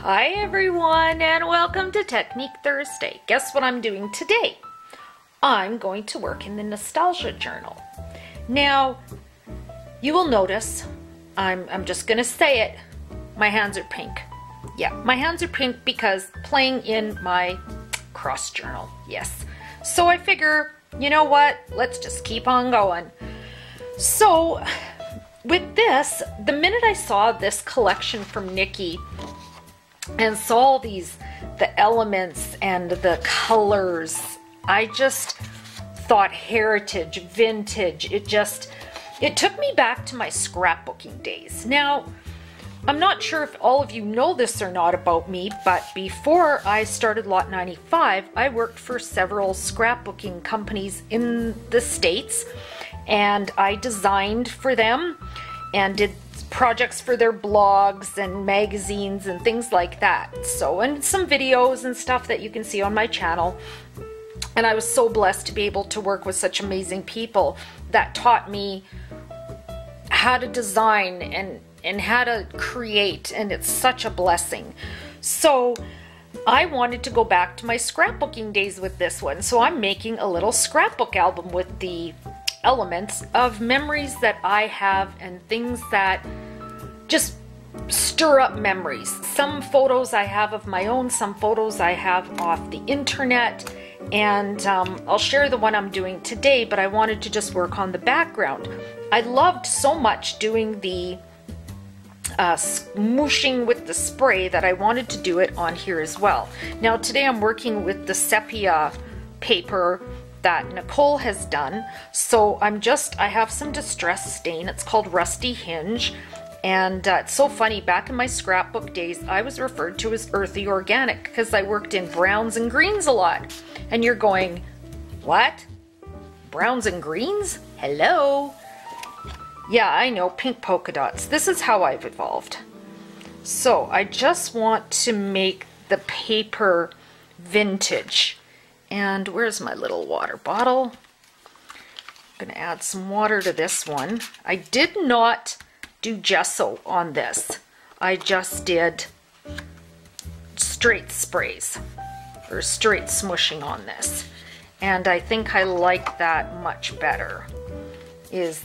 Hi everyone, and welcome to Technique Thursday. Guess what I'm doing today? I'm going to work in the Nostalgia Journal. Now, you will notice, I'm just gonna say it, my hands are pink. Yeah, my hands are pink because playing in my cross journal, yes. So I figure, you know what, let's just keep on going. So, with this, the minute I saw this collection from Nikki, and saw the elements and the colors, I just thought heritage, vintage. It took me back to my scrapbooking days. Now, I'm not sure if all of you know this or not about me, but before I started Lot 95, I worked for several scrapbooking companies in the States, and I designed for them and did projects for their blogs and magazines and things like that. So, and some videos and stuff that you can see on my channel. And I was so blessed to be able to work with such amazing people that taught me how to design and how to create, and it's such a blessing. So I wanted to go back to my scrapbooking days with this one. So I'm making a little scrapbook album with the elements of memories that I have and things that just stir up memories. Some photos I have of my own, some photos I have off the internet, and I'll share the one I'm doing today, but I wanted to just work on the background. I loved so much doing the smooshing with the spray that I wanted to do it on here as well. Now today I'm working with the sepia paper that Nicole has done. So I have some distress stain. It's called Rusty Hinge. And it's so funny, back in my scrapbook days, I was referred to as earthy organic because I worked in browns and greens a lot. And you're going, what? Browns and greens? Hello? Yeah, I know, pink polka dots. This is how I've evolved. So I just want to make the paper vintage. And where's my little water bottle? I'm gonna add some water to this one. I did not do gesso on this. I just did straight sprays or straight smushing on this. And I think I like that much better, is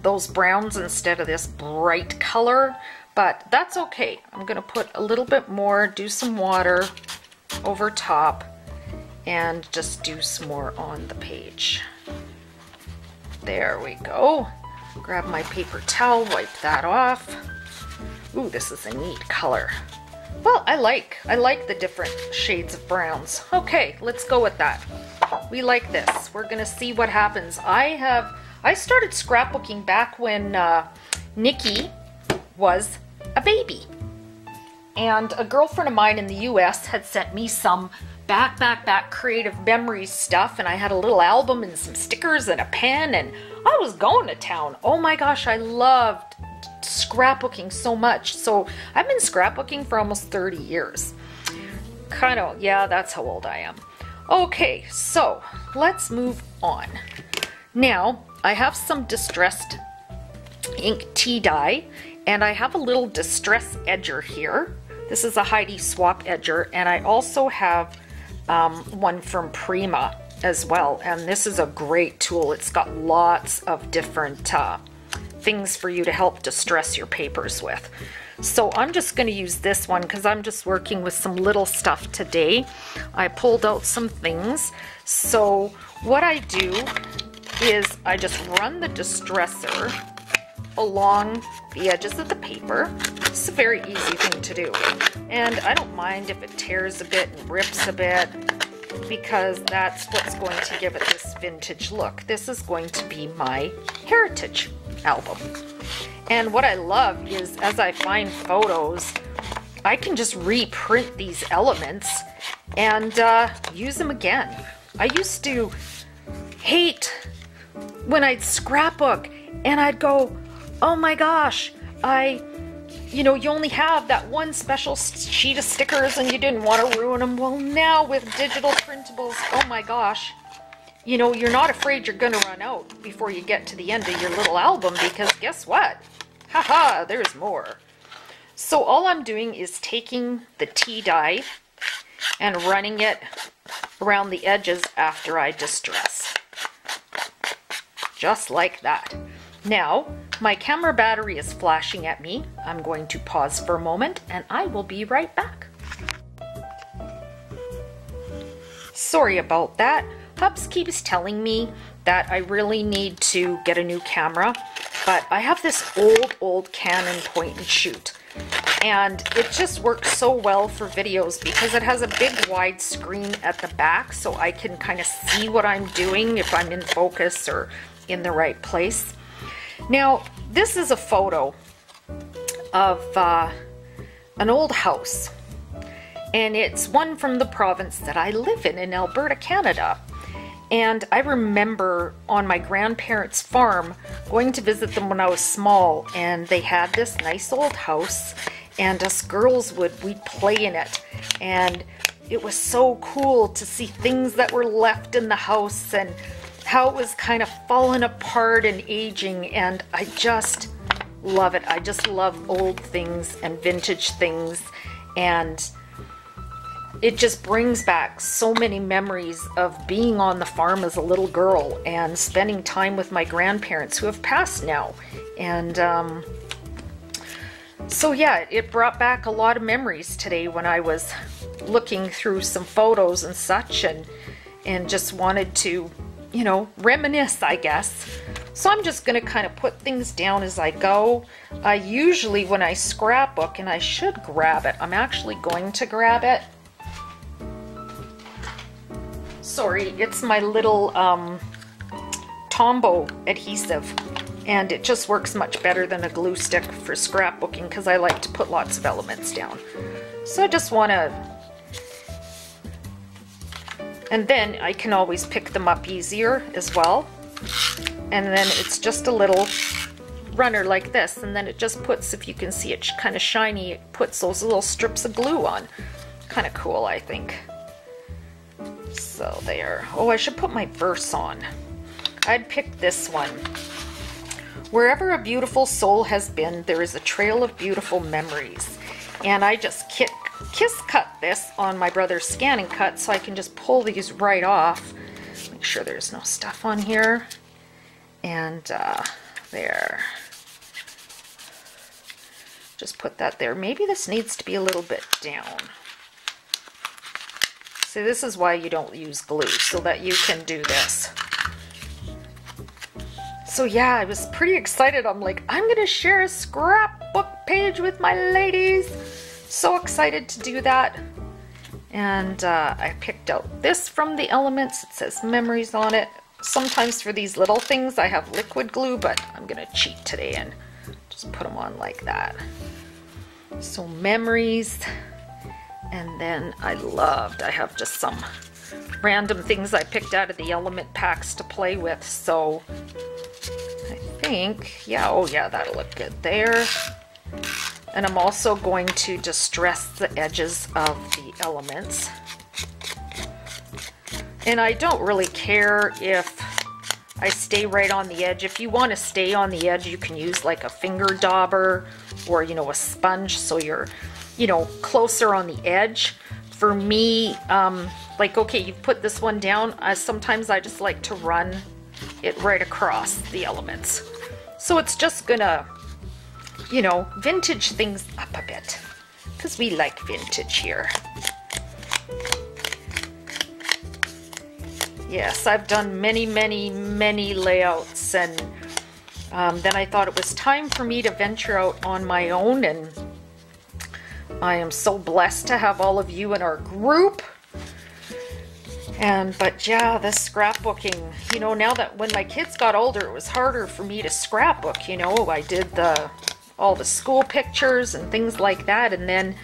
those browns instead of this bright color, but that's okay. I'm gonna put a little bit more, do some water over top, and just do some more on the page. There we go. Grab my paper towel, wipe that off. Ooh, this is a neat color. Well, I like the different shades of browns. Okay, let's go with that. We like this. We're gonna see what happens. I started scrapbooking back when Nikki was a baby. And a girlfriend of mine in the US had sent me some back creative memories stuff, and I had a little album and some stickers and a pen, and I was going to town. Oh my gosh, I loved scrapbooking so much. So I've been scrapbooking for almost 30 years. Kind of, yeah, that's how old I am. Okay, so let's move on. Now, I have some distressed ink tea dye, and I have a little distress edger here. This is a Heidi Swap edger, and I also have one from Prima as well, and this is a great tool. It's got lots of different things for you to help distress your papers with. So I'm just going to use this one because I'm just working with some little stuff today. I pulled out some things. So what I do is I just run the distressor along the edges of the paper. It's a very easy thing to do, and I don't mind if it tears a bit and rips a bit, because that's what's going to give it this vintage look. This is going to be my heritage album. And what I love is, as I find photos, I can just reprint these elements and use them again. I used to hate when I'd scrapbook and I'd go, oh my gosh, you only have that one special sheet of stickers and you didn't want to ruin them. Well, now with digital printables, oh my gosh, you're not afraid you're going to run out before you get to the end of your little album, because guess what? Haha, there's more. So all I'm doing is taking the tea dye and running it around the edges after I distress. Just like that. Now, my camera battery is flashing at me. I'm going to pause for a moment and I will be right back. Sorry about that. Hubs keeps telling me that I really need to get a new camera, but I have this old Canon point and shoot. And it just works so well for videos because it has a big wide screen at the back, so I can kind of see what I'm doing if I'm in focus or in the right place. Now, this is a photo of an old house, and it's one from the province that I live in Alberta, Canada. And I remember on my grandparents' farm going to visit them when I was small, and they had this nice old house, and us girls we'd play in it. And it was so cool to see things that were left in the house and how it was kind of falling apart and aging, and I just love it. I just love old things and vintage things, and it just brings back so many memories of being on the farm as a little girl and spending time with my grandparents who have passed now. And so yeah, it brought back a lot of memories today when I was looking through some photos and such, and just wanted to, you know, reminisce, I guess. So I'm just going to kind of put things down as I go. Usually when I scrapbook, and I should grab it, I'm actually going to grab it. Sorry, it's my little Tombow adhesive, and it just works much better than a glue stick for scrapbooking because I like to put lots of elements down. So I just want to, and then I can always pick them up easier as well. And then it's just a little runner like this, and then it just puts, if you can see it kind of shiny, it puts those little strips of glue on. Kind of cool, I think. So there. Oh, I should put my verse on. I'd pick this one. Wherever a beautiful soul has been, there is a trail of beautiful memories. And I just kiss cut this on my brother's scanning cut, so I can just pull these right off. Make sure there's no stuff on here. And there. Just put that there. Maybe this needs to be a little bit down. See, this is why you don't use glue, so that you can do this. So yeah, I was pretty excited. I'm like, I'm gonna share a scrapbook page with my ladies. So excited to do that. And I picked out this from the Elements. It says memories on it. Sometimes for these little things I have liquid glue, but I'm gonna cheat today and just put them on like that. So memories. And then I have just some random things I picked out of the element packs to play with. So I think, yeah, oh yeah, that'll look good there. And I'm also going to distress the edges of the elements. And I don't really care if I stay right on the edge. If you want to stay on the edge, you can use like a finger dauber or, you know, a sponge, so you're, you know, closer on the edge. For me, like, okay, you put this one down. Sometimes I just like to run it right across the elements. So it's just gonna, you know, vintage things up a bit, because we like vintage here. Yes, I've done many layouts, and then I thought it was time for me to venture out on my own, and I am so blessed to have all of you in our group. But yeah, this scrapbooking, you know, now that when my kids got older, it was harder for me to scrapbook, you know. I did all the school pictures and things like that, and then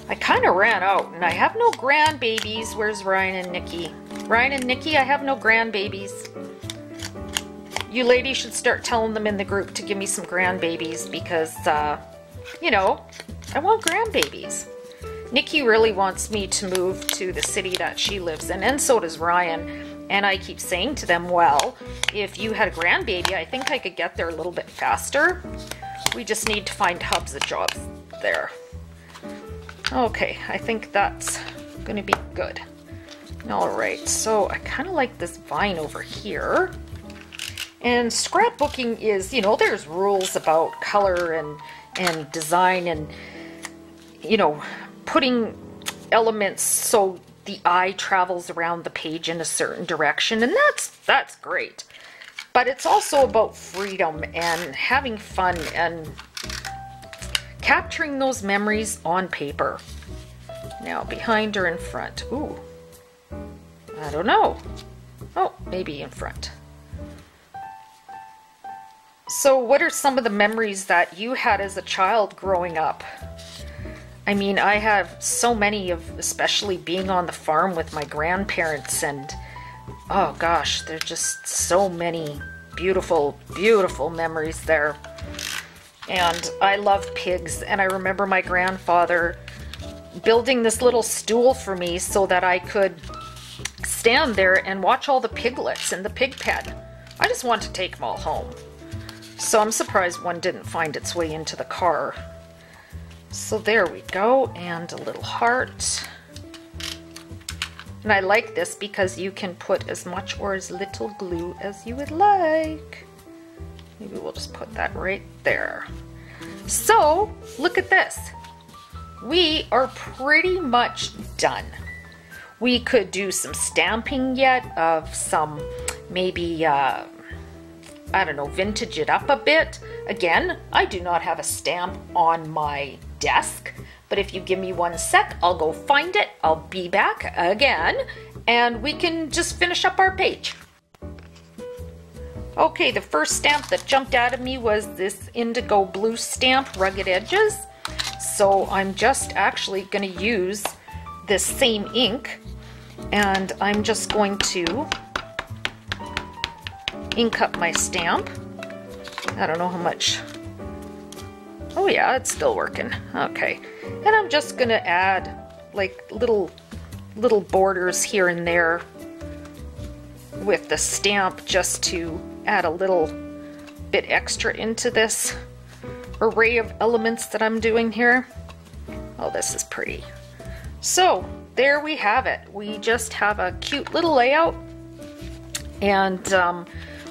I kind of ran out, and I have no grandbabies. Where's Ryan and Nikki? Ryan and Nikki, I have no grandbabies. You ladies should start telling them in the group to give me some grandbabies, because, you know, I want grandbabies. Nikki really wants me to move to the city that she lives in, and so does Ryan. And I keep saying to them, well, if you had a grandbaby, I think I could get there a little bit faster. We just need to find Hubs a job there. Okay, I think that's gonna be good. All right, so I kind of like this vine over here. And scrapbooking is, you know, there's rules about color and design and, you know, putting elements so the eye travels around the page in a certain direction, and that's great. But it's also about freedom and having fun and capturing those memories on paper. Now, behind or in front? Ooh, I don't know. Oh, maybe in front. So what are some of the memories that you had as a child growing up? I mean, I have so many of, especially being on the farm with my grandparents, and oh gosh, there's just so many beautiful, beautiful memories there. And I love pigs, and I remember my grandfather building this little stool for me so that I could stand there and watch all the piglets in the pig pen. I just want to take them all home. So I'm surprised one didn't find its way into the car. So there we go, and a little heart. And I like this because you can put as much or as little glue as you would like. Maybe we'll just put that right there. So look at this. We are pretty much done. We could do some stamping yet of some, maybe, I don't know, vintage it up a bit. Again, I do not have a stamp on my desk, but if you give me 1 sec, I'll go find it. I'll be back again, and we can just finish up our page. Okay, the first stamp that jumped out of me was this indigo blue stamp, Rugged Edges. So I'm just actually going to use this same ink, and I'm just going to ink up my stamp. I don't know how much. Oh yeah, it's still working. Okay. And I'm just going to add like little borders here and there with the stamp just to add a little bit extra into this array of elements that I'm doing here. Oh, this is pretty. So there we have it. We just have a cute little layout, and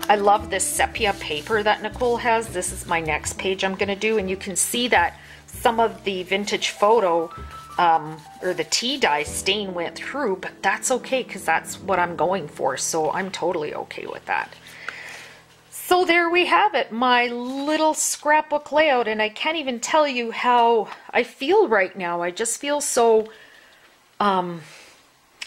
I love this sepia paper that Nicole has. This is my next page I'm going to do, and you can see that some of the vintage photo or the tea dye stain went through, but that's okay because that's what I'm going for, so I'm totally okay with that. So there we have it, my little scrapbook layout, and I can't even tell you how I feel right now. I just feel so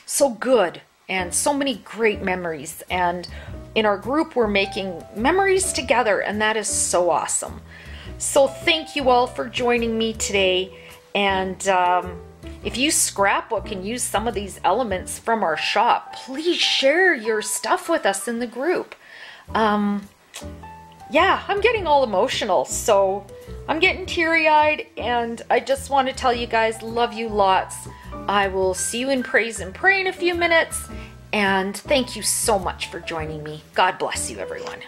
so good, and so many great memories, and in our group we're making memories together, and that is so awesome. So thank you all for joining me today, and if you scrapbook and use some of these elements from our shop, please share your stuff with us in the group. Yeah, I'm getting all emotional, so I'm getting teary-eyed, and I just want to tell you guys, love you lots. I will see you in Praise and Pray in a few minutes, and thank you so much for joining me. God bless you, everyone.